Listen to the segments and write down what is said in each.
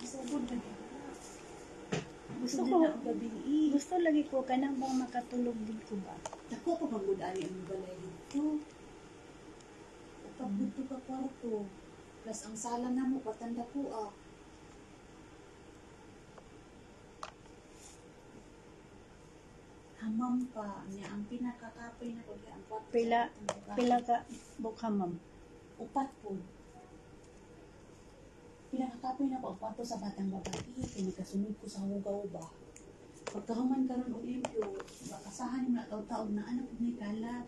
Isugod na. Gusto ko, gusto lagi ko kanang bang makatulog din ko ba? Dako pa pagudani ang balay dito. Kapag dito ka kwarto, plus ang sala na mo, patanda ko Hamam pa niya ang pinakakapay na ko ang kwarto. Pila ka bukha ma'am? Upat po. Pinakakapay na ko ang kwarto sa batang babae. Pinakasunod ko sa hugaw ba. Pagkahuman karon og limpyo, bakasahan mo na taw-taog na anak ni kalat.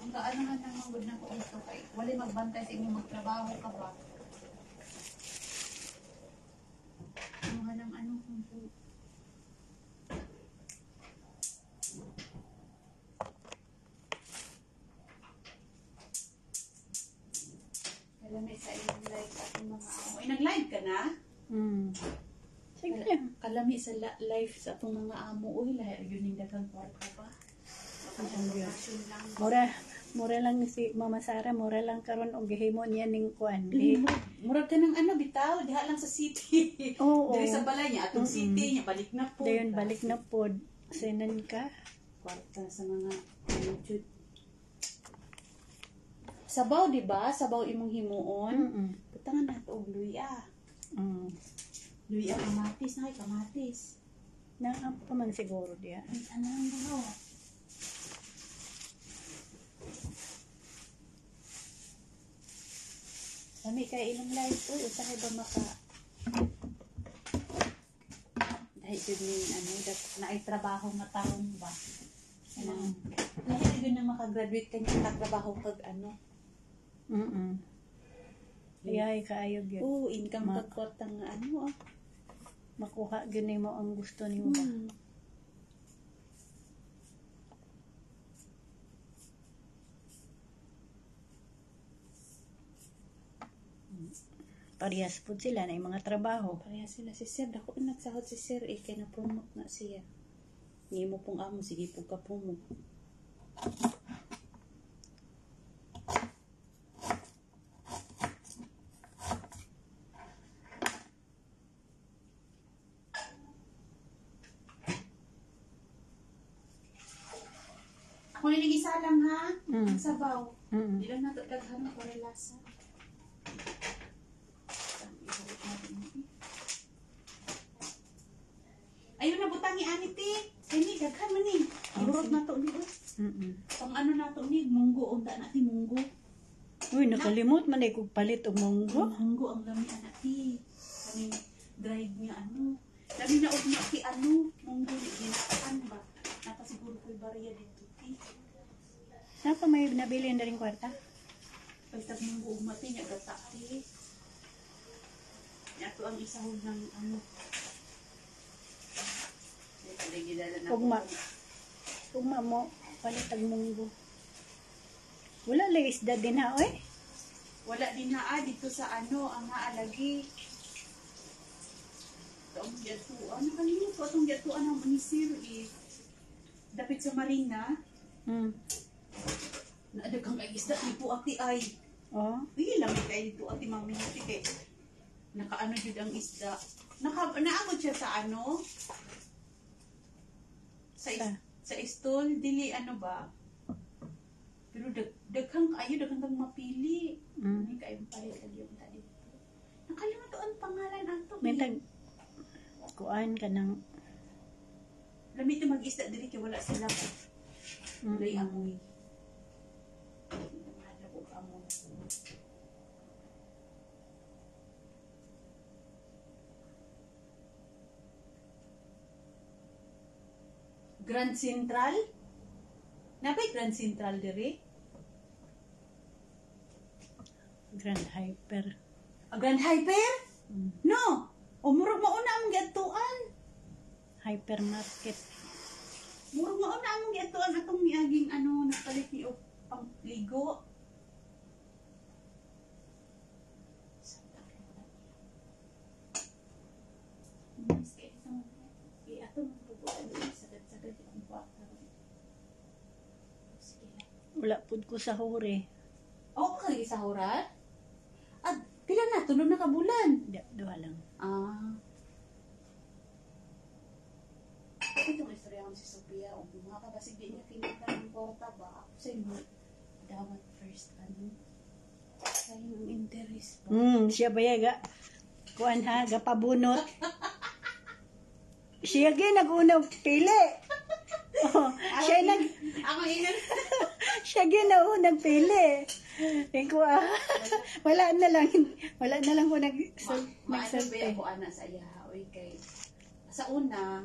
Ang kaanohan ng mga na ko ito kay wala magbantay sa inyong magtrabaho ka ba? Ano ng ano kung po. Kalami sa inyong live ating mga amo. Ay, nag-live ka na? Sige. Kalami sa live sa itong mga amo. Uy, lahat yun yung dagang kwarto pa. Mura lang si Mama Sara, mura lang karon og gihimo niya ning kuan. Murag ka ng ano, bitaw, diha lang sa city. Oo. Diri sa balay niya, atong city niya, balik na po. Dayon balik na pod. Sinan ka? Kwarta sa mga YouTube. Sabaw, di ba? Sabaw imong himuon. Butangan na ito og luya. Luya kamatis, na kay kamatis. Pa man siguro diya. Ay, ano ang bahaw? Lami kay ilang live. Uy, usahay ba maka... Dahil yun yung ano, naay trabaho nga taon ba? Dahil yun na makagraduate ka niya, trabaho kag ano. Ay, kaayog yun. Oo, income kagkota nga ano Makuha gini mo ang gusto nimo ba? Parehas po sila na yung mga trabaho. Parehas sila. Si Sir, dako nagsahod si Sir kaya na-promote na siya. Hindi mo pong amo, sige po ka promote. Ako yung nag-isa lang ha? Ang sabaw. Hindi lang nato daghan ko relasa. Ayun na butang ni Aniti. Ini daghan man ni. Iburot na to ni. Pang ano na to ni munggo unta na ti munggo. Uy, nakalimot man ay kog palit og munggo. Munggo ang lami anati. Kami dried niya ano. Lami na og na ti ano munggo ni ginaan ba. Nakasiguro ko bariya dito ti. Napa may nabili na ring kwarta? Pagtag munggo umati niya gata ti. Yato ang isahod ng ano. Ugma mo, palit ang munggo. Wala lang isda din ha, oy? Wala din na dito sa ano, ang naalagi. Itong gatuan, nakalimutan ko itong gatuan ng manisir dapit sa marina. Naadagang kay isda, dito ati ay. Hindi lang kay dito ati maminati kay nakaano jud ang isda. Naamod siya sa ano? Sa stool, dili ano ba? Pero daghang kang mapili. Hindi kayo palit yung tadi. Nakalimutan ang pangalan ato. May kuan ka ng lamit na mag-isda dili kay wala sila pa. Walay amoy. Wala ko amoy. Grand Central? Napay Grand Central diri? Grand Hyper. Grand Hyper? No! Murag mauna ang giatuan. Hypermarket. Murag mauna ang giatuan atong miaging ano nakalit ni og pangligo. Wala pud ko sa huri. Oo, ka lagi sa hurat? At pila na, tulog na ka bulan. Duha lang. Ah. Ito itong istorya ko si Sophia. O mga kabasig di niya kinita ng kwarta ba? Ako sa inyo, dawat first, sayang ang interest ba? Siya ba yaga? Kuan ha, gapabunot. Siya gyud nag-unang pili. Oh, siya nag Ako inan. siya gyud na unang pili. Iko wala na lang ko Maano ba nagsalte. ako ana sa iya? Oy, kay sa una,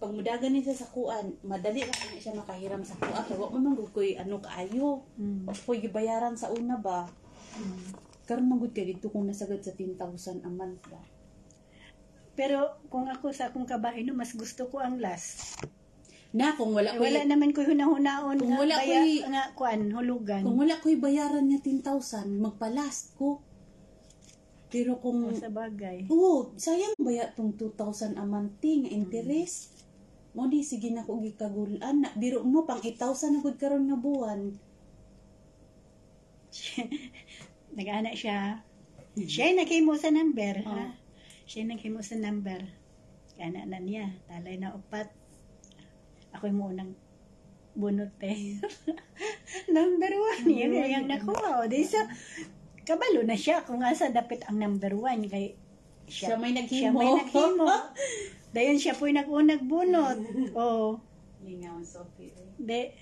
pag mudagan niya sa kuan, madali lang na siya makahiram sa kuan. Kaya wag man koy ano kaayo. Koy gibayaran sa una ba? Karon man gud kay dito kung nasagad sa 10,000 a month ba. Pero kung ako sa akong kabahay no, mas gusto ko ang last. Na kung wala koy Wala naman ko hunahunaon Kung wala nga kuan hulugan. kung wala koy bayaran niya 10,000, magpalast ko. Pero kung Sa bagay. sayang baya tong 2,000 a month nga interest. Mo di sige na ko gikagulan na biro mo pang 8,000 na gud karon nga buwan. Nag-ana siya. Siya naghimo sa number. Ha? Siya naghimo sa number. Kana na niya. Talay na upat. Ako yung unang bunot eh. Number 1. Yan yung nakuha. O, di sa kabalo na siya kung asa dapat ang number 1. Kay Siya may siya naghimo. may naghimo. Dayon siya po yung nag-unag bunot. O, Lingaw Sophie. de,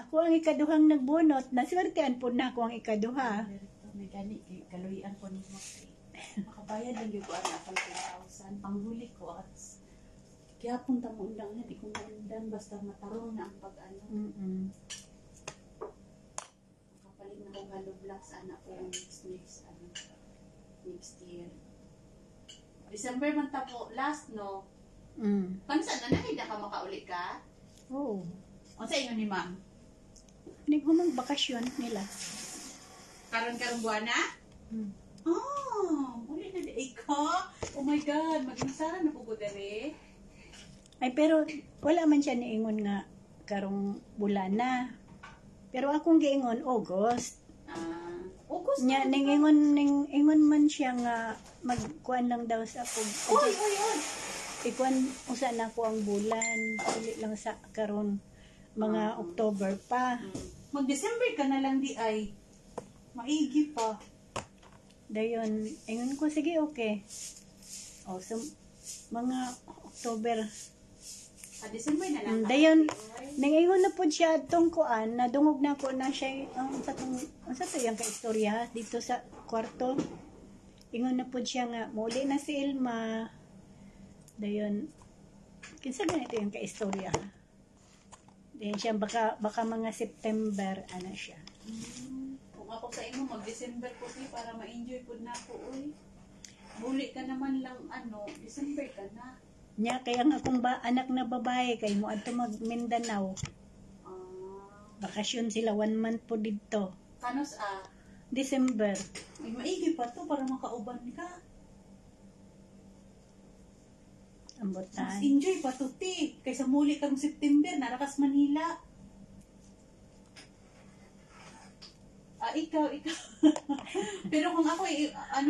ako ang ikaduhang nagbunot. Naswertean po na ako ang ikaduha. May gani kay kaluyan ko nimo kay makabayad lang gyud ko ana pang 10,000 panghuli ko at kaya punta mo undang na di ko maundang basta matarong na ang pag-ano. Kapalit na kong hollow blocks ana ko next year. December man ta po last no. Kansa na nahida ka makauli ka? Oo. Unsa ingon ni ma'am? Hindi ko magbakasyon nila. Karon buwan na? Uli na di ka. Oh my God, mag-insara na po ko dere. Ay, pero wala man siya niingon nga karong bulan na. Pero akong giingon, August. August Nya, ingon man siya nga magkuan lang daw sa ako. Oy. Ikuan, usa na ko ang bulan. Dili lang sa karon mga October pa. Mag-December ka na lang di ay. Maigi pa. Dayon, ingon ko, sige, okay. O, so, mga October. December na lang. Dayon, nangingon na po siya itong kuan, nadungog na ko na siya, sa to yung kaistorya dito sa kwarto. Ingon na po siya nga, muli na si Ilma. Dayon, kinsa ganito yung kaistorya. Dayon siya, baka mga September, ano siya. Kung ako sa imo, mag-December ko para ma-enjoy po na ako, uy. Muli ka naman lang, December ka na. Nya, kaya nga kung anak na babae, kay mo adto mag Mindanao. Bakasyon sila 1 month po dito. Kanos December. Ay, maigi pa to para makauban ka. Mas Ambutan. enjoy pa to, ti. Kaysa muli kang September, narakas Manila. Ikaw. Pero kung ako,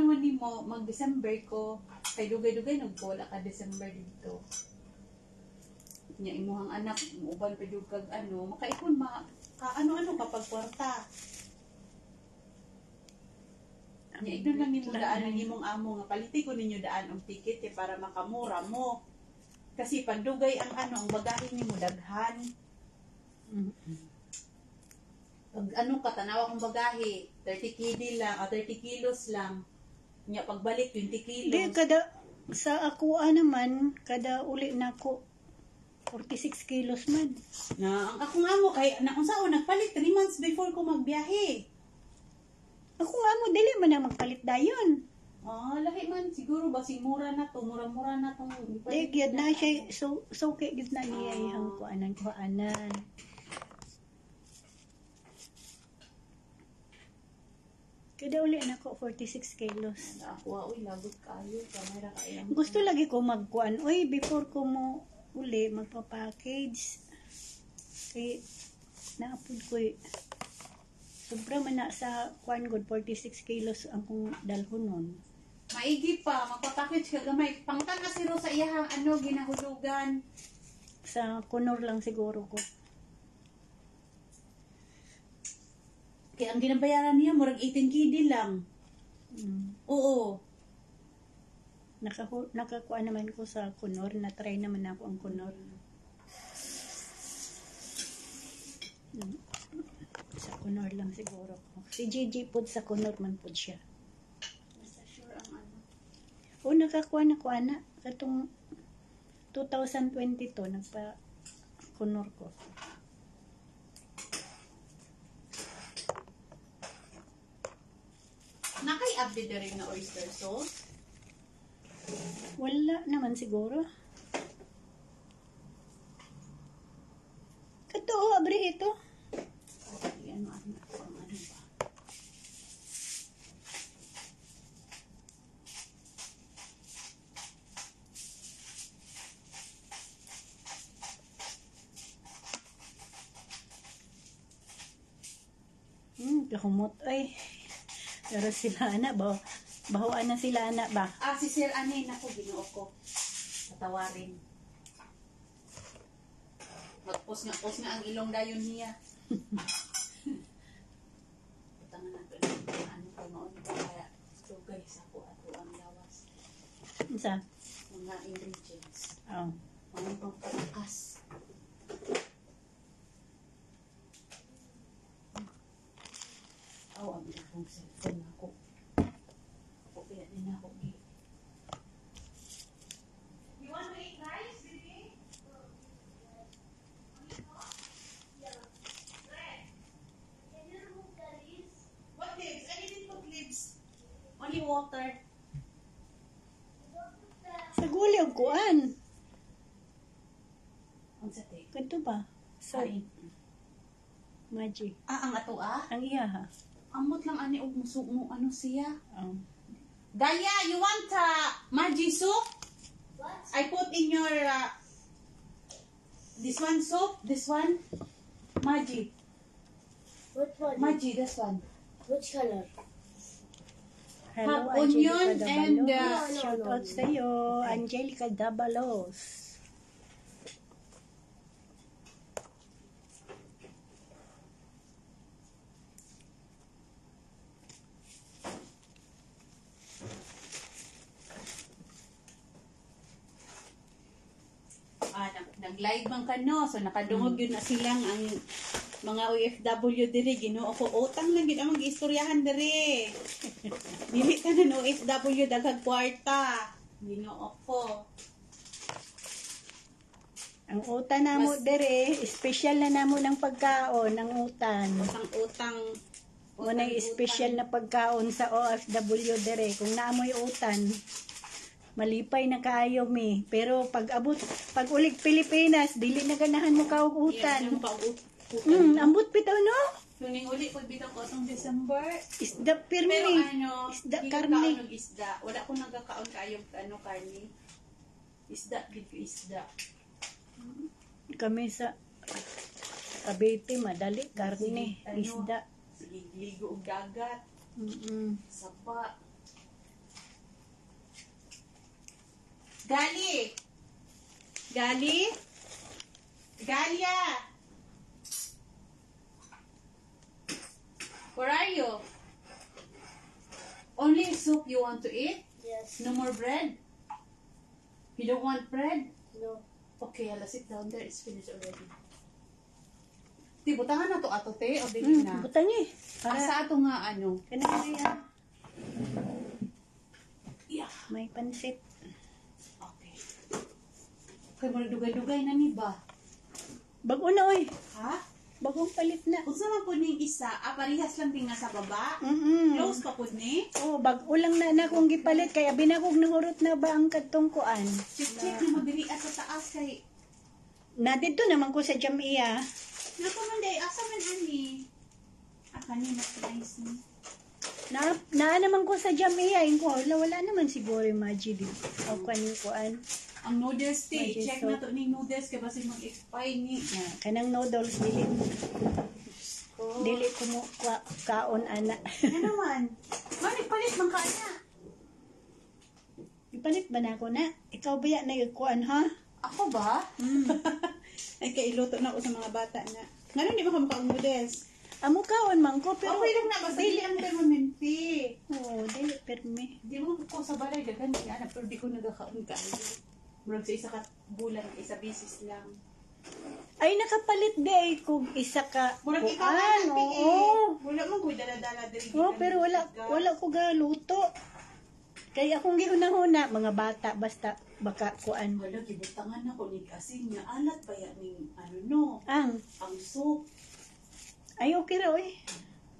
man ni mo, mag-December ko, kay dugay-dugay, nagbola ka December dito. Nya imuhang anak, uban pa yung makaipon, ano kapag kwarta. Nya ito lang nimo daan ang imong amo, nga paliti ko ninyo daan ang ticket para makamura mo. Kasi pag dugay ang ang bagahe nimo daghan. Pag katanawa kong bagahe, 30 kg lang, 30 kilos lang. Nya pagbalik 20 kilos. Di, sa ako naman, kada uli na ako, 46 kilos man. Ang ako nga mo, kay, unsaon, nagpalit 3 months before ko magbiyahe. Ako nga mo, dili man na magpalit dayon. Lahi man, siguro ba mura na to, mura-mura na tong Di, gyud na siya, so kay gyud na niya yung kuanan. Kada uli na ako, 46 kilos. Ako, uy, lagot kayo, kamera kayo. Gusto lagi ko magkuan. Uy, before ko mo uli, magpa-package. Kay, naapod ko Sobra man na sa kuan good 46 kilos ang kong dalhon nun. Maigi pa, magpapackage ka gamay. Pangtan na siro sa iyahang ginahulugan. Sa kunor lang siguro ko. Kaya ang ginabayaran niya, murag 18 kd lang. Oo. Nakakuha naman ko sa kunor. Na-try naman ako ang kunor. Sa kunor lang siguro ko. Si Gigi po sa kunor man po siya. O, nakakuha na ko, ana. Katong 2022, nagpa-kunor ko. Nakay-update na rin na oyster sauce? Wala naman siguro. Katoo, abri ito. Ano ba? Kahumot ay. Pero sila ana ba? Bahuan na sila ana ba? Si Sir Anay na ko, ginoo ko. Patawarin. Magpos nga ang ilong dayon niya. Putangan natin. Ano ko noon ko kaya sugay sa ko ato ang lawas. Isa? Mga ingredients. Oh. Mga pang palakas. Ang akong cellphone ako. Ako kaya din ako. You want to eat rice, baby? What leaves? I didn't put leaves. Only water. Sa guli og kuan. Ang sa take. Kanto ba? Sa Maji. Ang ato Ang iya ha. Amot lang ani og musog mo ano siya. Daya, you want Maji soup? What? I put in your this one soup, this one Maji. What one? Maji, this one. Which color? Hello, Have onion Angelica and, Dabalos. Shout out sa iyo, Angelica Dabalos. Nag-live man ka no, so nakadungog yun na silang ang mga OFW diri, ginoo ko utang lang gid among giistoryahan diri. Dili ka na OFW daghang kwarta. Ginoo ko. Ang utan namo dere, special na namo ng pagkaon ng utan. Ang utang Muna special na pagkaon sa OFW dere. Kung naamoy utan, malipay na kaayo mi. Pero pag ulig Pilipinas, dili na ganahan mo kaog utan. Ambot bitaw no? Tuning uli pag bitaw ko itong December. Isda pirmi. Pero ano, Isda hindi karne. ko kaon og isda. Wala ko nagkakaon kayo karne. Isda, gid ko isda. Kami sa Cavite, madali karne, Ano? isda. Sige, ligo og dagat. Sapa. Gali! Gali? Galia! Where are you? Only soup you want to eat? Yes. No more bread? You don't want bread? No. Okay, I'll sit down there. It's finished already. Ti, butangan na to ato, te. O, dili na. Butang eh. Asa ato nga, ano? Kanina Yeah. may pansit. Okay. Okay, muna dugay-dugay na ni ba? Bago na oy. Ha? Bagong palit na. Kung saan po ning isa, parihas lang tinga sa baba. Close pa po ni. Oh, bago lang na akong gipalit kaya binakog nangurot na ba ang kadtong kuan. Check na mo diri sa taas kay. Na dito naman ko sa Jamia. Naku man day, asa man ani? Kani mas nice ni. Na naman ko sa Jamia, ko wala naman siguro yung Maji di. O kuan. Ang noodles te, Magic check na to ning noodles kay basi mag-expire ni. Kanang noodles dili. Ko. Dili ko mo kaon ana. Ano naman? Palit man ka na. Ipalit ba na ako na? Ikaw ba yan na kuan ha? Ako ba? Ay, kailuto na ako sa mga bata na. Ngayon, di ba ka makaumudes? Amo kaon man ko pero Okay lang na, basta di lang permanente. Oo, dili permi. Di mo ko sa balay, dagan niya na, pero di ko nagkakaon ka. Murag sa isa ka bulan, isa bisis lang. Ay nakapalit day kung isa ka Murag ikaw kuan. na, Oo. Wala mong ko dala-dala diri. Oh, pero wala ko galuto. Kaya akong giuna-huna mga bata basta baka kuan. Wala, gibutangan ako ni kasi nga alat pa yan ng ano no, Ang ang soup. ay okay ra oy.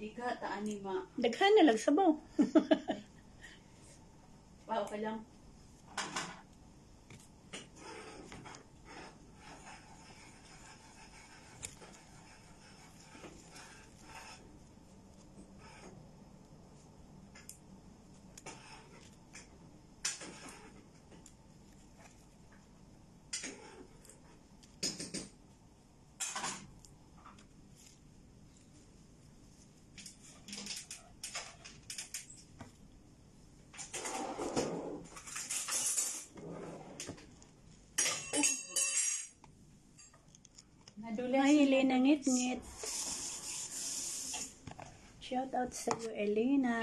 Di ka taani ma. Daghan na lang sabaw. Okay lang. Nadulas. Ay, Elena ngit-ngit. Shout out sa iyo, Elena.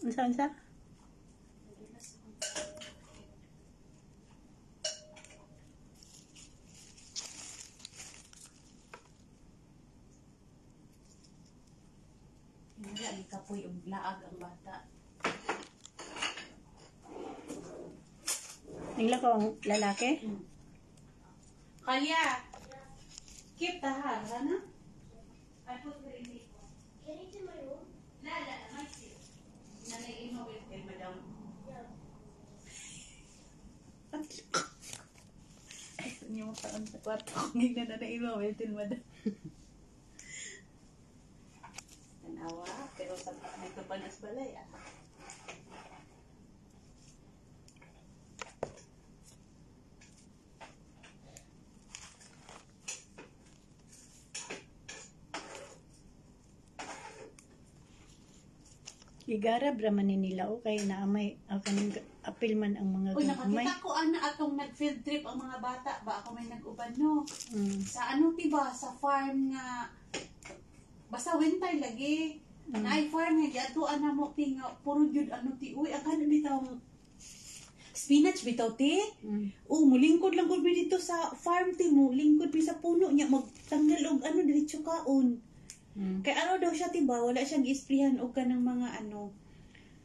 Unsa? Wala, di ka po yung laag ang bata. Nagla ko ang lalaki? Kaya, keep the hand, ano? I put her in the Can I in my room? Lala, my sis. Nanay mo with him, madam. Yeah. Ay, hindi mo taon sa kwarto. Ngayon na nanay mo with him, madam. Tanawa, pero sa nito pa nas balay, ah. Igarab raman ni nila o kay naamay kaning apil man ang mga Uy, gamay. nakakita ko ana atong nag-field trip ang mga bata. Ba ako may nag-uban, no? Mm. Sa ano, tiba? Sa farm nga, basta winter lagi. Na ay farm nga, yatuan na mo, tinga, puro yun, ano, ti, uy, ang kanan bitaw, spinach bitaw, ti? Mm. Mulingkod lang ko dito sa farm, ti, mulingkod sa puno niya, magtanggal og ano, diretso kaon. Mm. Kay ano daw siya, tiba, wala siyang isprihan o ka ng mga ano,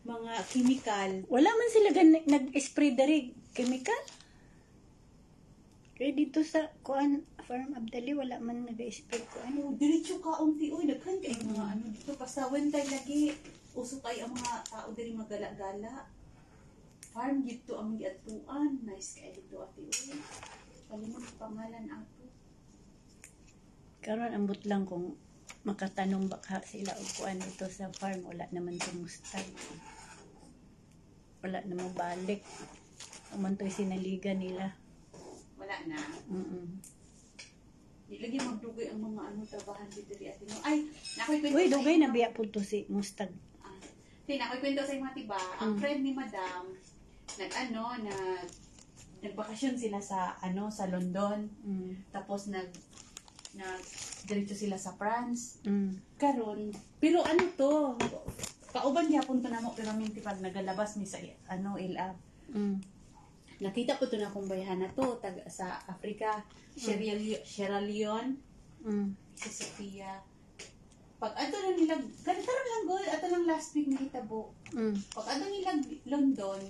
mga chemical. Wala man sila nag-spray dari chemical. Kaya dito sa kuan Farm Abdali wala man nag-spray kuan. Ano, diretso kaon, ti, uy, daghan kay mga ano dito, basta winter lagi, uso kay ang mga tao diri magala-gala. Farm dito ang giatuan, nice kay dito ati, uy. Kalimot pangalan ato. Karon ambot lang kung makatanong baka sila og kuan dito sa farm wala naman kumusta. Wala na mo balik. Umantoy sinaligan nila. Wala na. Di lagi magdugay ang mga ano trabahan dito ri ati, no. Ay, nakoy kwento. Uy, sa dugay inyo. na biya pud to si Mustag. Nakoy kwento sa inyo, tiba, ang friend ni Madam, nagbakasyon sila sa sa London. Mm. Tapos diretso sila sa France. Mm. Karon, pero ano to? Kauban gyapon to namo pero minti pag nagalabas mi sa ilab. Mm. Nakita ko to na kung bayahan na to sa Africa, Sierra Leone, si Sophia. Pag ato na nila, ganito lang go, ato lang last week nakitabo. Mm. Pag ato nila London,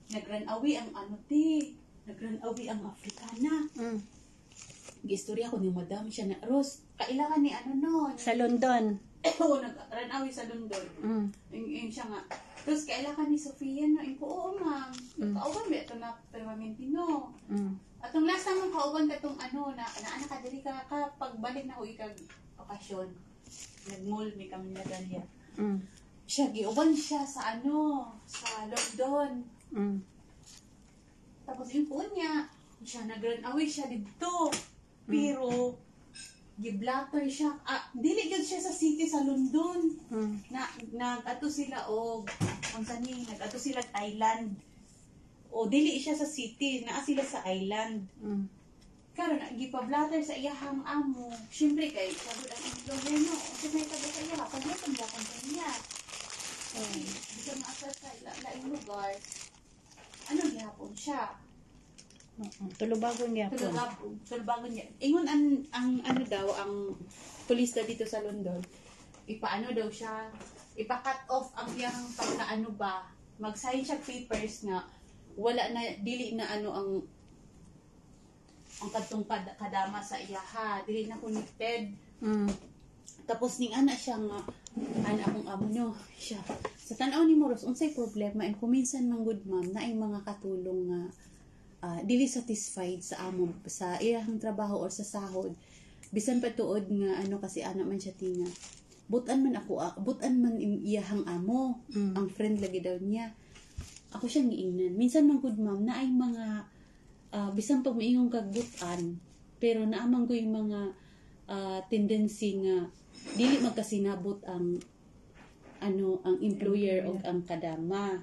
nag-run away ang nag-run away ang Africana. Mm. Gistorya ko ni Madam siya na, Rose, kailangan ni Sa London. Oo, nag-run away sa London. Mm. Yung siya nga. Tapos kailangan ni Sofia na, oo ma'am, kauban ba ito na permanente no. Mm. Atong last time kauban ka itong na anak ka diri ka pagbalik na ko ikag bakasyon. Nag-mall mi kami na ganyan. Mm. Siya, giuban siya sa sa London. Mm. Ingkon niya, siya nag-run away siya dito. Pero, giblatter siya. Dili gyud siya sa city sa London. Nag-ato sila nag-ato sila Thailand. O dili siya sa city, naa sila sa island. Karon gipablatter sa iyahang amo. Syempre kay sabot ang employer no. Kasi may tabo sa iya, paglaton dapat sa niya. Bisa maasar sa laing lugar. Ano gihapon siya? Tulubagon niya po. Tulubagon niya. Ingon ang ano daw ang pulis daw dito sa London. Ipaano daw siya? Ipa-cut off ang iyang pagkaano ba? Mag-sign siya papers nga wala na dili na ano ang kadtong kadama sa iyaha, dili na connected. Tapos ning ana siya nga akong amo no siya. Sa tan-aw ni Moros unsay problema and kuminsan man good ma'am na ay mga katulong nga dili satisfied sa amo sa iyahang trabaho or sa sahod. Bisan pa tuod nga ano kasi ana man siya tinga. Butan man iyahang amo, ang friend lagi daw niya. Ako siyang giingnan. Minsan man good ma'am na ay mga bisan pag maingong kagbutan pero naamang ko yung mga tendency nga dili magkasinabot ang ang employer o ang kadama.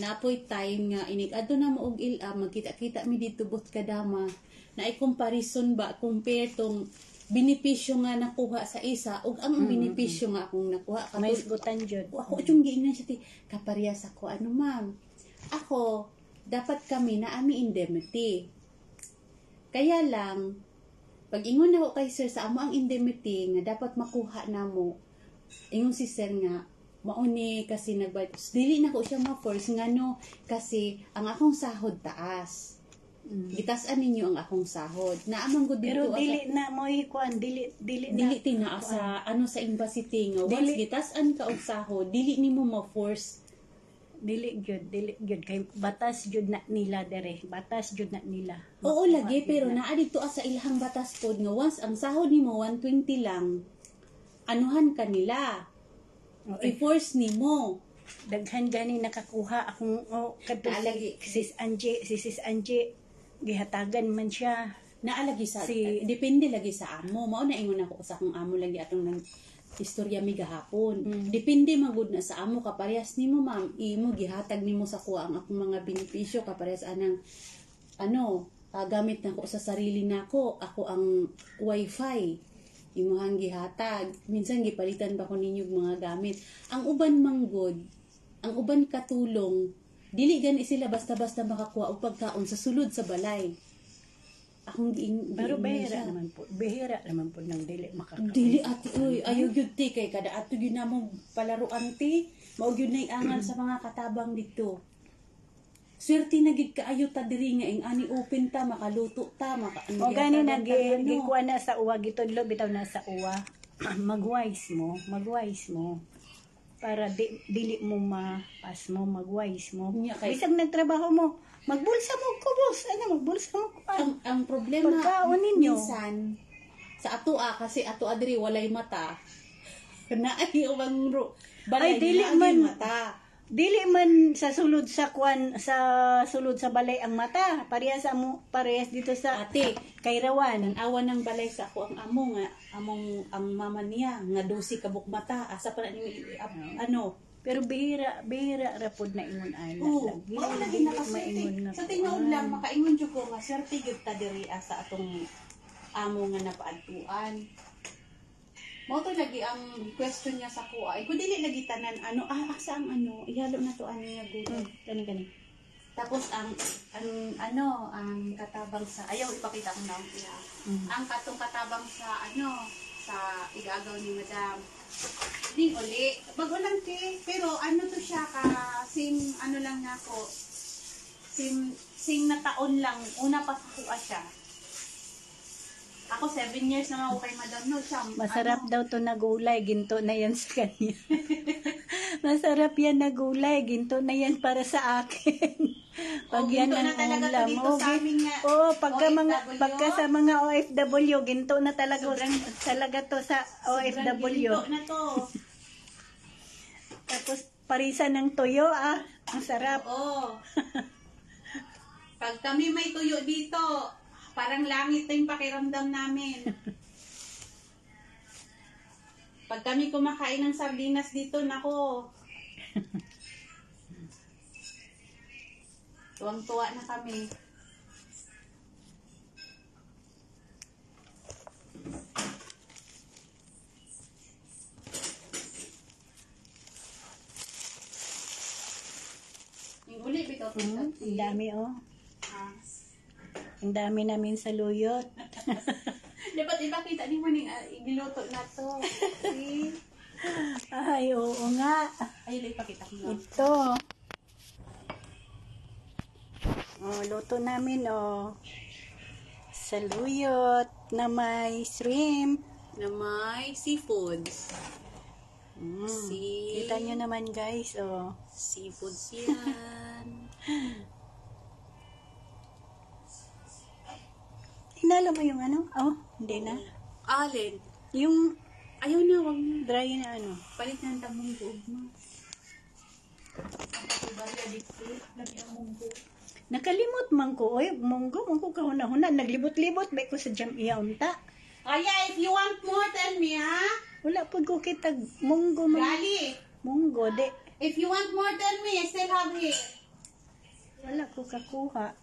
Naapoy time nga inig-adto na mo og magkita-kita mi dito bot kadama na ay comparison ba compare tong benepisyo nga nakuha sa isa ug ang benepisyo nga akong nakuha May isgutan jud. Ako yung giingnan siya kaparehas ako ma'am. Ako dapat kami na ami indemnity. Kaya lang, pag ingon ako kay sir sa amo ang indemnity nga dapat makuha na mo, ingon si sir nga, mauni kasi dili na ko siya ma-force nga no, kasi ang akong sahod taas. Gitasan ninyo ang akong sahod. Naamang gud dito. Pero dili na mo ikuan, dili tinaa sa sa embassy nga. Once gitasan ka og sahod, dili nimo ma-force. Dili gyud kay batas gyud na nila dere. Batas gyud na nila. Oo lagi pero naa dito sa ilahang batas pod nga once ang sahod nimo 120 lang. Anuhan ka nila. I-force nimo. Daghan gani nakakuha akong kadto sis Angie gihatagan man siya. Naalagi sa depende lagi sa amo. Mao na ingon ako sa akong amo lagi atong istorya mi gahapon. Depende magud na sa amo kaparehas nimo ma'am, imo gihatag nimo sa kuha ang akong mga benepisyo kaparehas anang gamit nako sa sarili nako, ako ang wifi. Imuhang gihatag. Minsan gipalitan pa ko ninyo mga gamit. Ang uban manggod, ang uban katulong, dili gani sila basta-basta makakuha og pagkaon sa sulod sa balay. Akong pero behira naman po nang dili makakaon. Dili ati oy, ayo gyud ti kay kada ato gyud namo palaruan ti, mao gyud nay angal sa mga katabang dito. Swerte na gid kaayo ta diri nga ing ani open ta makaluto ta o gani gikuha na sa uwa gitudlo bitaw na sa uwa. Magwise mo para dili mo mapas mo magwise mo. Bisag nagtrabaho mo magbulsa mo kubos, magbulsa mo kuan. Ang problema minsan sa ato kasi ato diri walay mata. Kana ay ubang balay dili man mata. Dili man sa sulod sa kuan sa sulod sa balay ang mata. Parehas dito sa ate Kairawan. Awan ng balay sa ako ang amo nga ang mama niya nga 12 kabuk mata asa pa ni pero bihira ra pod na ingon ana. Lagi nakaswerte. Sa tinuod lang makaingon jud ko nga swerte gyud ta diri sa atong amo nga napaadtuan. Mao to lagi ang question niya sa kuha. Kung dili lagi tanan asa ang ihalo na to nga gulay. Kani. Tapos ang katabang sa ayaw ipakita ko na ang katong katabang sa sa igagaw ni madam. Ding uli. Bago lang pero to siya ka same lang nako. Same na taon lang una pa sa kuha siya. Ako 7 years na ako kay madam no siya. Masarap daw to na gulay, ginto na yan sa kanya. Masarap yan na gulay, ginto na yan para sa akin. Pag yan ang ulam. Pagka sa mga OFW, ginto na talaga to sa OFW. Ginto na to. Tapos parisan ng toyo, ang sarap. Oo. Pag kami may tuyo dito, parang langit na yung pakiramdam namin. Pag kami kumakain ng sardinas dito, nako. Tuwang-tuwa na kami. Yung uli, bitaw po. Ang dami oh. Ah. Ang dami namin sa luyot. Dapat ipakita ni mo ning giluto na to. See? Ay, oo nga. Ayun, ipakita ko lang. Ito. Oh, luto namin oh. Saluyot na may shrimp. Na may seafoods. Kita nyo naman guys oh. Seafoods yan. Hinalo mo yung ano? Oh, hindi na. Alin? Yung Ayaw na, wag na. dry na ano. Palit na ang tamong buog mo. Bala dito, lagi ang munggo. Nakalimot man ko. Oy, munggo kahuna-huna. Naglibot-libot. Bay ko sa jam iya unta. Kaya, if you want more, tell me, ha? Wala po ko kitag munggo man. Gali, Munggo, de. if you want more, tell me. I still have here. Wala ko kakuha.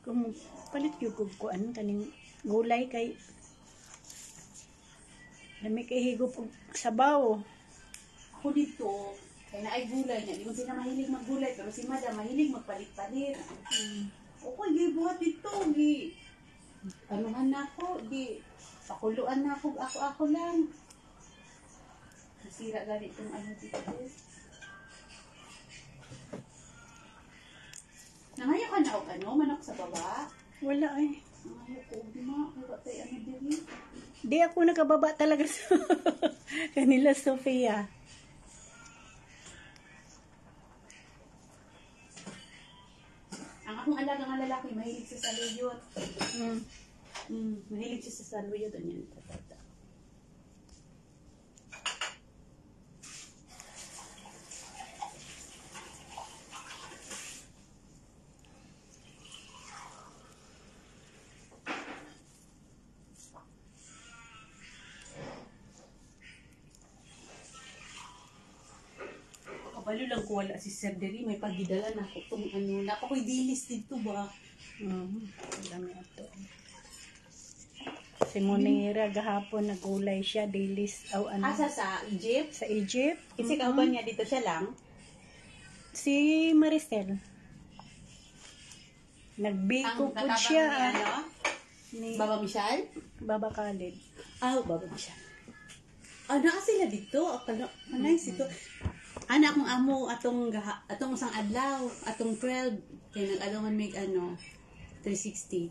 Kung palit yung kukuan kaning gulay kay dami kay higop og sabaw. Ako dito, kaya na ay gulay niya. Di ko sila mahilig maggulay, pero si Madam mahilig magpalit-palit. Okay, gibuhat dito. Anuhan na ako, pakuluan na ako lang. Nasira ganit yung ano dito. Nangayo ka na o manok sa baba? Wala ay. Nangayo ko, wala tayo ano dili. Di ako nakababa talaga sa kanila Sofia. Ang akong alagang lalaki, mahilig siya sa saluyot. Mahilig siya sa saluyot. Ganyan, tatata. Kabalo lang ko wala si Sir Deri, may pagidala na ako itong ano, napakoy dilis dito ba? Dami ato. Si Monira gahapon nagulay siya dilis aw ano Asa sa Egypt? sa Egypt. Kasi kauban niya dito siya lang. Si Maricel. Nagbiko po siya ni, ano? ni Baba Michelle? Baba Khalid. Baba Michelle. Ano sila dito? Nice ito. Ana akong amo atong isang adlaw, atong 12 kay nag-alongan mig 360.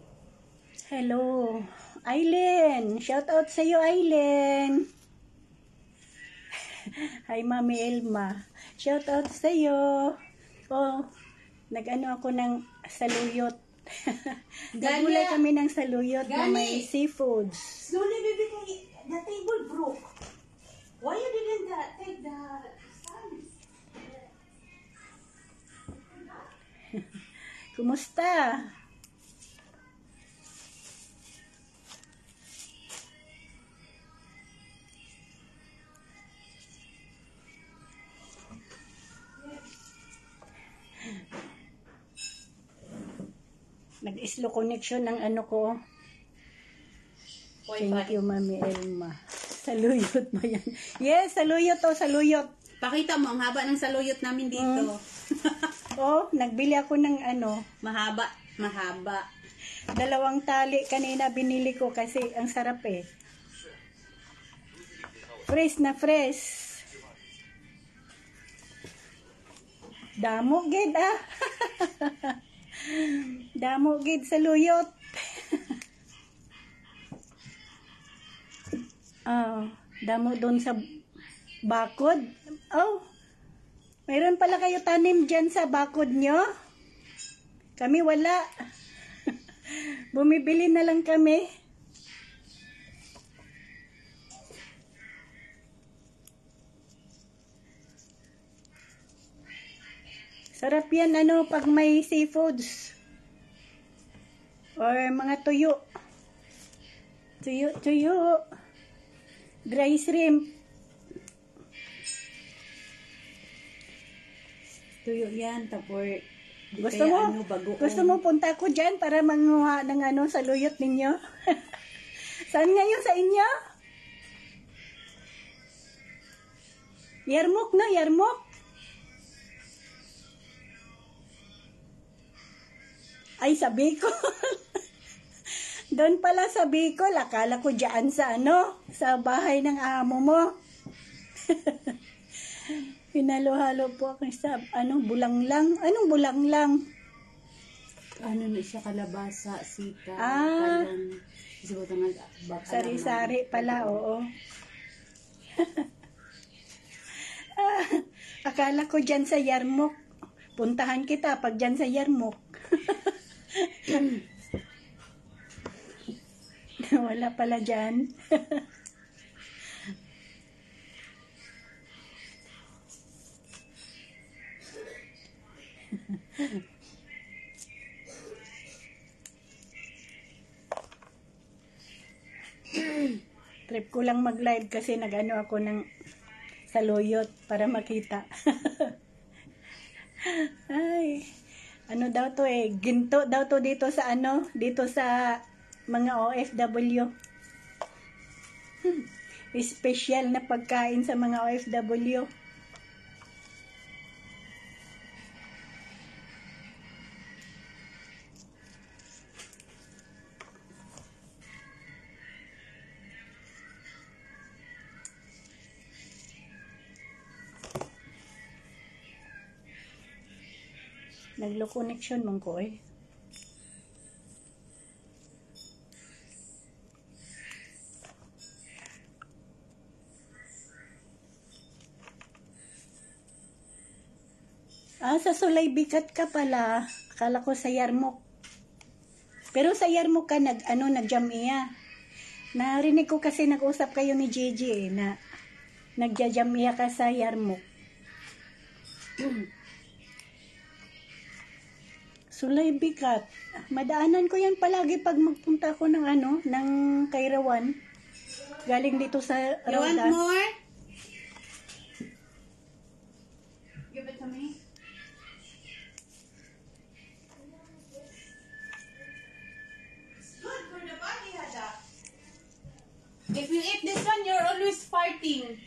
Hello, Aileen. Shout out sa iyo, Aileen. Hi, Mami Elma. Shout out sa iyo. Oh, nag-ano ako ng saluyot. Nagulay kami ng saluyot na may seafoods. Slowly, baby, the table broke. Why you didn't take the stand? Kumusta? Nag-slow connection ng ano ko. Thank you, Mami Elma. Saluyot ba yan? Yes, saluyot to, saluyot. Pakita mo ang haba ng saluyot namin dito. Oh, nagbili ako ng ano. Mahaba. 2 tali kanina binili ko kasi ang sarap eh. Fresh na fresh. Damo gid ah. Damo gid sa luyot. Damo doon sa bakod. Oh, mayroon pala kayo tanim dyan sa bakod nyo? Kami wala. Bumibili na lang kami. Sarap yan, pag may seafoods. Or mga tuyo. Tuyo. Dry shrimp. Tuyo yan, tapos Gusto kaya mo? bagoong. Gusto mo punta ko dyan para manguha ng sa luyot ninyo? Saan ngayon sa inyo? Yarmuk na, Yarmuk. Ay, sa Bicol. Doon pala sa Bicol. Akala ko dyan sa sa bahay ng amo mo. Pinalo-halo po ako sa bulanglang. Anong bulanglang? Ano na siya, kalabasa, sita, Ah. talong. Isabot ang Sari-sari pala, oo. Akala ko dyan sa Yarmuk. Puntahan kita pag dyan sa Yarmuk. Wala pala dyan. Trip ko lang mag-live kasi nag-ano ako ng saluyot para makita. Ay, ano daw to ginto daw to dito sa dito sa mga OFW. Special na pagkain sa mga OFW. Naglo connection mong ko sa Sulay Bikat ka pala. Akala ko sa Yarmuk. Pero sa Yarmuk ka nag-jam-iya. Narinig ko kasi nag-usap kayo ni Gigi na nagja-jam-iya ka sa Yarmuk. Sulay Bikat. Madaanan ko yan palagi pag magpunta ko ng ng Kairawan. Galing dito sa You want Roda. more? Give it to me. It's good for the body, Hada. If you eat this one, you're always farting.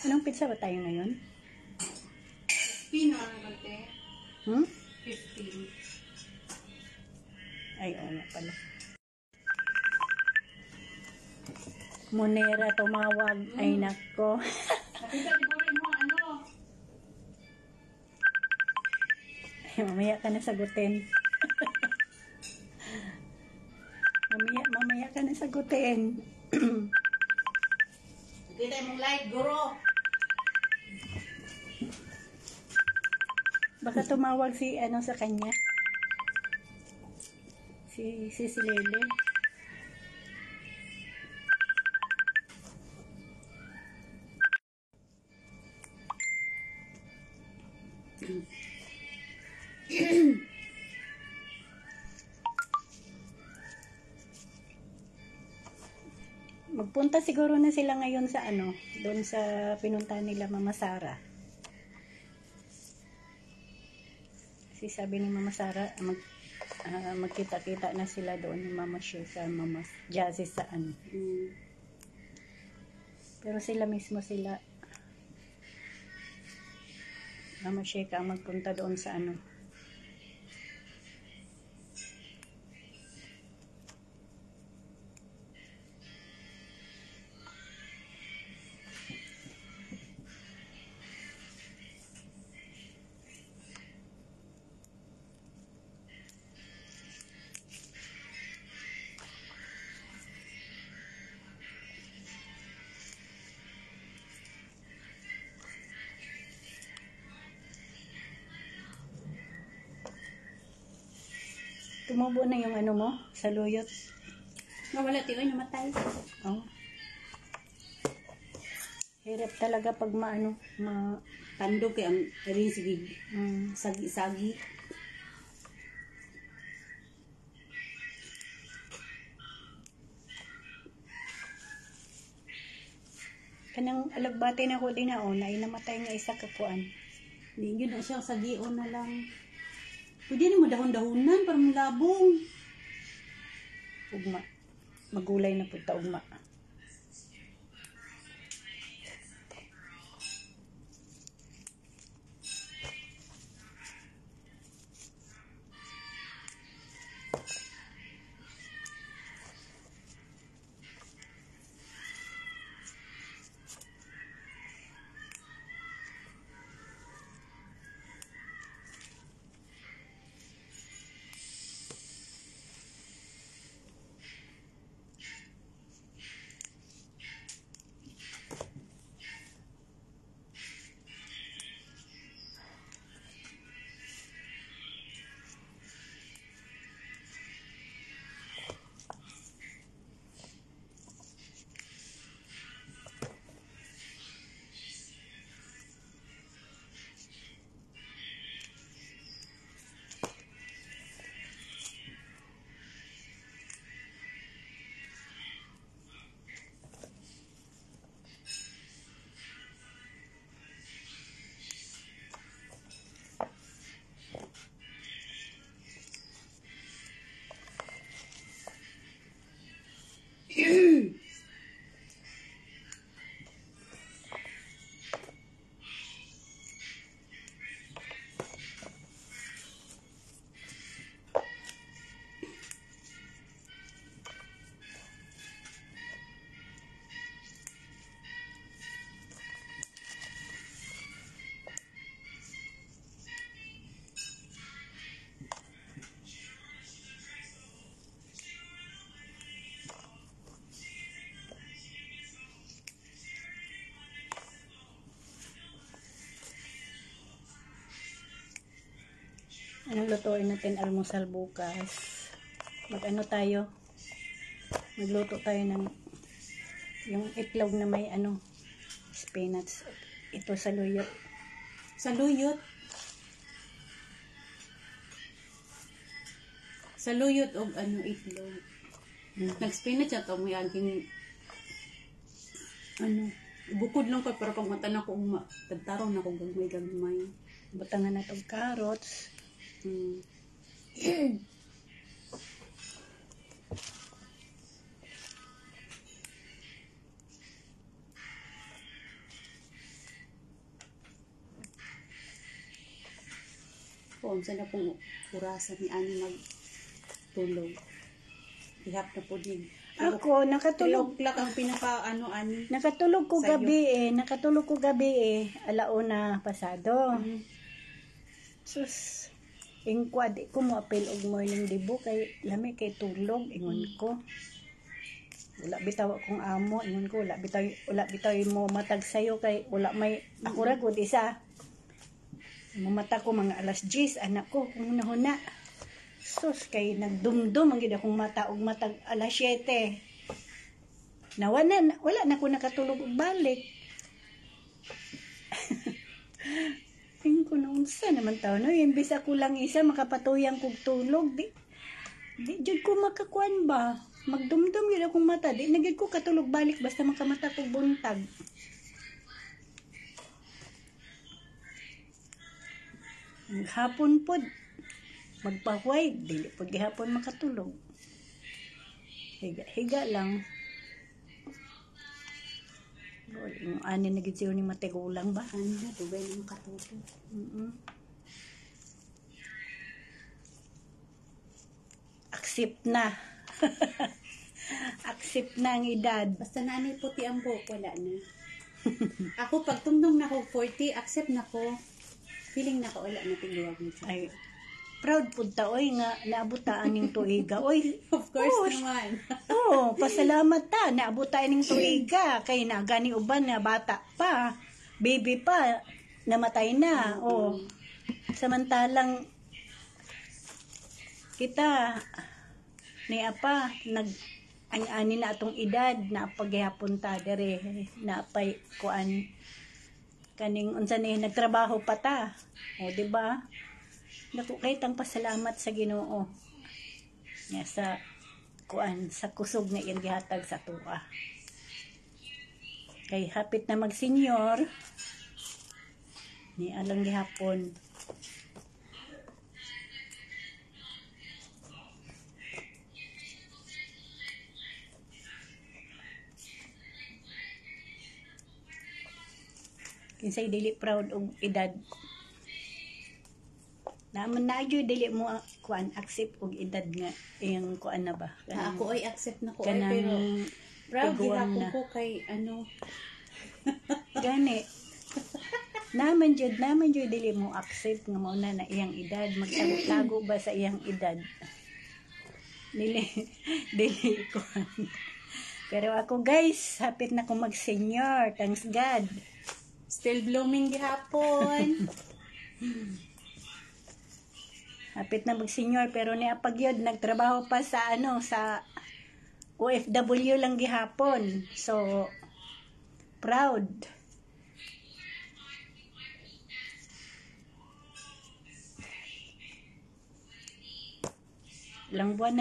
Anong pizza ba tayo ngayon? Pino, ano ba, 15. Ay, oo nga pala. Monera tumawag. Ay, nako. Nakita ni Borin mo, Ay, mamaya ka na sagutin. mamaya ka na sagutin. Nakita mong light, guro. Baka tumawag si sa kanya. Si Lele. Magpunta siguro na sila ngayon sa doon sa pinuntahan nila Mama Sara. Kasi sabi ni Mama Sara, magkita-kita na sila doon ni Mama Sheka, Mama Jazzy sa Pero sila mismo Mama Sheka ang magpunta doon sa Tumubo na yung mo, saluyot. Wala tiyo namatay. Oh. Hirap talaga pag Tandog kay ang rin sige mm, sagi-sagi. kanang alagbati na ko din na ay namatay nga isa ka kuan. Di yun na siya sagion na lang. Pwede ni mo dahon-dahonan para malabong. Ugma. Magulay na pud ta ugma. Anong lutuin natin almusal bukas? Mag-ano tayo? Magluto tayo ng yung itlog na may spinach. Ito sa luyot. Saluyot. Saluyot og itlog. Nag-spinach ato mo yung bukod lang ko pero pag mata na ko tagtarong na ko gamay. Butangan na itong carrots. Unsa na pong orasan ni ani magtulog. Ihap na po din. Ako, nakatulog. Lak ang pinaka ani. Nakatulog ko Sa'yo. gabi eh. Alauna pasado. Sus, ingkwad ko mo apel og morning dibo kay lami kay tulog ingon ko. Wala bitaw akong amo ingon ko wala bitaw mo matag sayo kay wala may ako ra gud isa. Mamata ko mga alas 10 anak ko kung nahuna. Sus kay nagdumdum ang gid akong mata og matag alas 7. Wala na ko nakatulog og balik. Tingin ko na unsa naman tao no, imbis ako lang isa makapatuyang kog tulog di jud ko makakuan ba magdumdum yun akong mata di nagid ko katulog balik basta makamata kog buntag. Hapon pod magpahuay dili pod gihapon makatulog. Higa lang. Yung ani na gid siya ni matigulang ba? Ani na dugay na makatulog. Accept na. Accept na ang edad. Basta nanay puti ang buhok, wala na. Ako, pag tumdong na ko 40, accept na ko. Feeling na ko, wala na tiguwag mo. Ay, proud pud ta oy nga naabutaan ning tuiga. Oy, Of course naman. oh, pasalamat ta naabutaan ning tuiga kay nagani uban na bata pa, baby pa, namatay na. Oh. Samantalang kita ni apa ang ani na atong edad na pagyapon ta dere na pay kuan kaning unsa ni nagtrabaho pa ta. O di ba? Naku kay tang pasalamat sa Ginoo. Nga sa kuan sa kusog nga iyang gihatag sa tuwa. Kay hapit na mag-senior ni alang gihapon. Kinsay dili proud og edad. Naman na jud dili mo kuan accept og edad nga iyang kuan na ba. Ako ay accept na ko kanang pero proud tiguan gihapon na. ko kay ano. Gani. Naman jud dili mo accept nga mao na iyang edad, magtago ba sa iyang edad. Dili kuan. Pero ako guys, hapit na ko mag-senior, thanks God. Still blooming gihapon. Hapit na mag-senior pero ni apagyod nagtrabaho pa sa sa OFW lang gihapon. So proud. Ilang buwan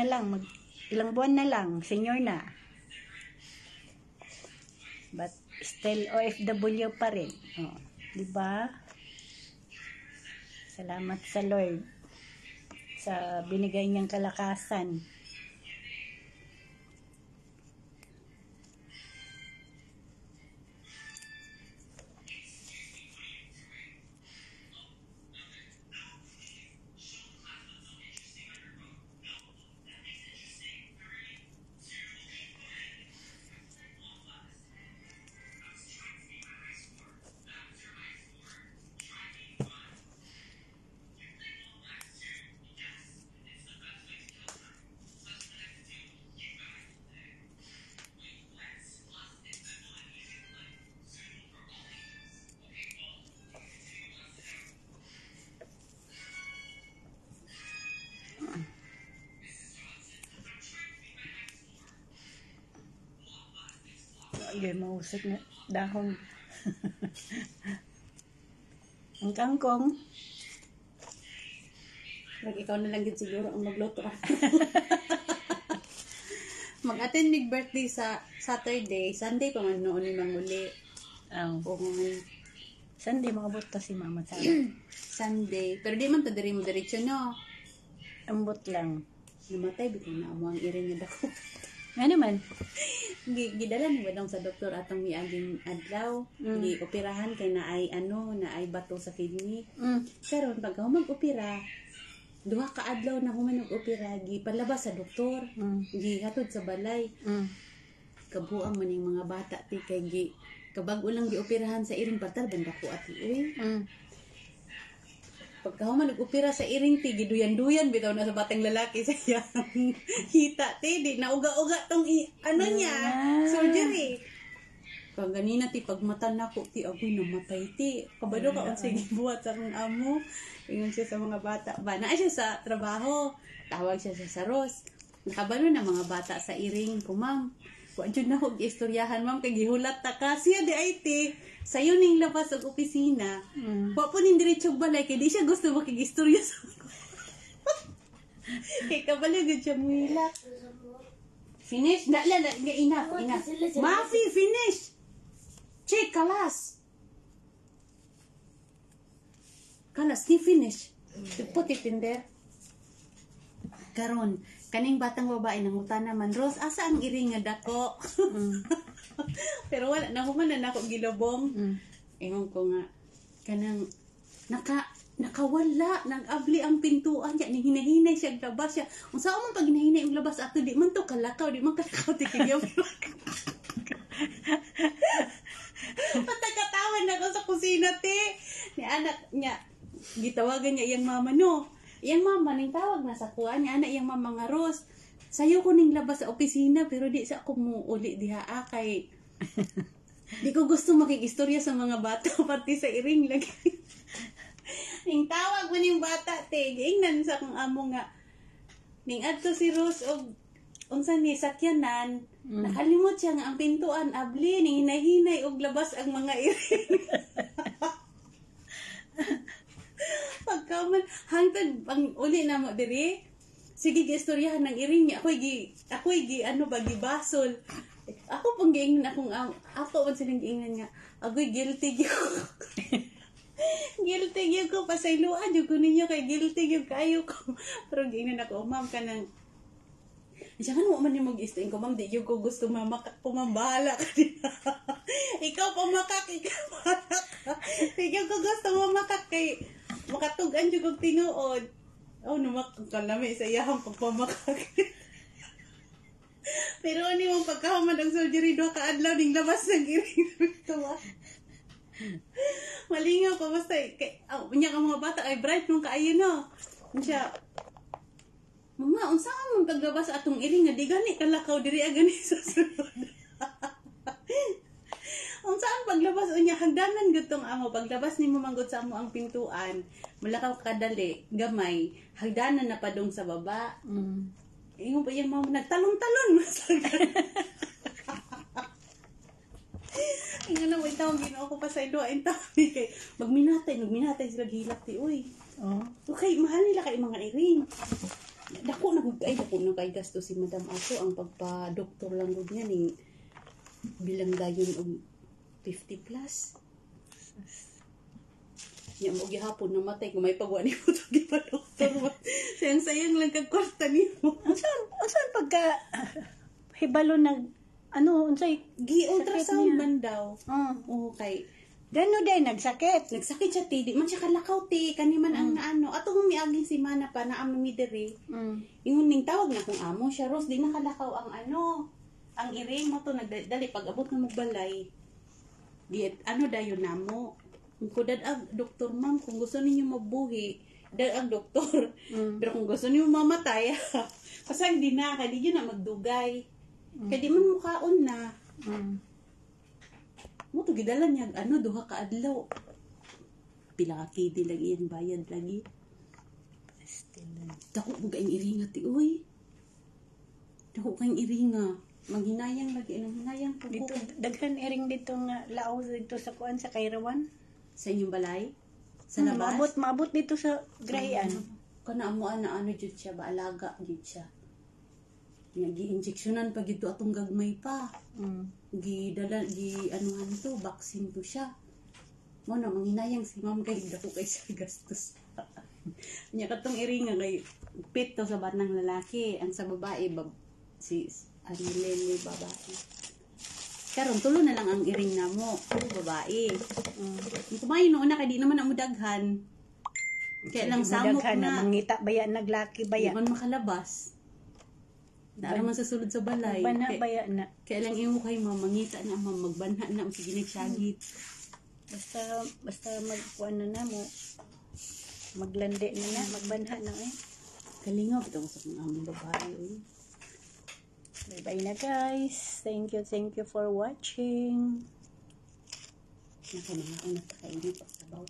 na lang senior na. But still OFW pa rin. Oh, di ba? Salamat sa Lord sa binigay niyang kalakasan. Ay, mausok na dahon. Ang kangkong. Ikaw na lang din siguro ang magluto. Mag-attend mig birthday sa Saturday. Sunday pa man noon ni manguli. Oh. O ngayon, Sunday makabot ta si Mama sa Sunday. Pero di man to diri mo diretso no. ambot lang. Namatay bitaw na amo ang iring nga dako. Nga naman. Gidala ni badong sa doktor atong miaging adlaw. Gi-operahan kay na ay bato sa kidney. Karon pag mag-opera, duha ka adlaw na human og-opera, gipalabas sa doktor. Gihatod sa balay. Kabuang man yung mga bata ti kay kabag-o lang gioperahan sa iring patal banda ko ati uy. Pagkahuman nag-opera sa iring ti giduyan-duyan bitaw na sa batang lalaki sa iyang hita ti di nauga-uga tong niya surgery. Pag ganina ti pagmata nako ti agoy namatay ti. Kabado ka unsay gibuhat sa akong amo. Ingon siya sa mga bata. Ba naa siya sa trabaho. Tawag siya sa saros. Nakabalo na mga bata sa iring ko, ma'am. Wa jud na og istoryahan, ma'am, kay gihulat ta ka siya di ay ti. Sayo ning labas og opisina. Wa po ning diretsyo balay kay di siya gusto makig-istorya sa kay kabalo gud siya muila. Finish na la nga ina. Mafi finish. Check kalas. Kalas ni finish. Put it in there. Karon kaning batang babae nangutan naman, Rose, asa ang iring nga dako? Pero wala na human na nako gilobong. Ingon ko nga kanang nakawala nag-abli ang pintuan niya ning hinahinay siya labas siya. Unsa man pag hinahinay ang labas ato di man to kalakaw, di man kalakaw tikigyaw. Patagkatawan na ko sa kusina ti. Ni anak niya gitawagan niya iyang mama no. Iyang mama ning tawag na sa kuan niya ana iyang mama nga Rose. Sayo ko ning labas sa opisina pero di sa ako mo uli diha kay di ko gusto makikistorya sa mga bata pati sa iring lagi. Ning tawag man ning bata te giingnan sa akong amo nga ning adto si Rose og unsa ni sakyanan, nakalimot siya nga ang pintuan abli ni hinay-hinay og labas ang mga iring. Pagkaman hangtod ang uli na mo diri. Sige giistoryahan ng iring niya. Ako'y gi ano ba gibasol. Ako pang giingnan ako man silang giingnan nga. Ako'y guilty gyud. Guilty gyud ko pasayloan jud ko ninyo kay guilty gyud kayo ko. Pero giingnan ako, ma'am kanang siya kan mo man ni mag-isting ko, ma'am, di yung ko gusto mamakak po, ma'am, bahala ka din. Ikaw pamakak, ikaw bahala ka. Di yung ko gusto mamakak kay makatugan yung kong tinuod. Oh, namakak ka namin sa iyahang pagpamakak. Pero ano yung pagkahamad ang surgery, doon kaadlaw, ning labas ng iring. Malingaw ko, basta, unya ka mga bata, ay bright nung kaayo, no? Siya, Mama, unsaan mong kaglabas atong iring nga di gani kalakaw diri agani sa sulod. Unsaan paglabas unya hagdanan gutong amo paglabas nimo manggod sa amo ang pintuan, malakaw kadali, gamay, hagdanan na padong sa baba. Ingon pa yung mama nagtalon-talon masagan. Ingon na mo itawag Ginoo ko pa sa iduain taon kay magminatay sila gilak ti uy. Oh. Okay, mahal nila kay mga iring. Dako na kay gasto si Madam Aso ang pagpa-doktor lang gud niya ning bilang dayon og 50 plus. Nya mo gihapon namatay kung may pagwa ni mo to gipa-doktor. Sayang lang kag kwarta nimo. Unsan pagka hibalo nag unsay gi-ultrasound man daw. Okay. Gano day nagsakit siya ti, di man siya kalakaw ti, kaniman ang naano. Atong miaging si Mana pa, na mi diri. Ingon ning tawag na kung amo siya, Rose, di nakalakaw ang ang iring mo to, nagdali, pag abot na magbalay. Di, dayon namo. Kung kudad ang doktor, ma'am, kung gusto ninyo mabuhi, dad ang doktor. Pero kung gusto ninyo mamatay, pasag di na, kaya di yun na magdugay. Kaya di man mukhaon na. Mo to gidala niya duha ka adlaw. Pila ka kidi lagi ang bayad lagi. Dako mo kaing iringa ti uy. Dako kaing iringa. Maghinayang lagi hinayang po. Dito daghan iring dito nga lao dito sa kuan sa Kairawan. Sa inyong balay? Sa labas? Maabot dito sa Grahian. Kana amo ana jud siya baalaga jud siya. Gi-injectionan pa gito atong gagmay pa. Gidala anuhan to, vaccine to siya. Mo na manghinayang si ma'am kay dako kay sa gastos. Nya katong iringa kay pit to sa batang lalaki, ang sa babae si Lele babae. Karon tulo na lang ang iring namo, babae. Kumain no na kay di naman amo daghan. Kaya lang samok na mangita baya naglaki baya. Di man makalabas. Dara man sa sulod sa balay. Banha baya na. Kaya lang imo kay mangita na magbanha na sige nagsagit. Basta magkuan na mo. Maglandi na magbanha na Kalingaw bitaw sa mga among babae. Bye na guys. Thank you for watching. Nakamangaon na kainit sa baw.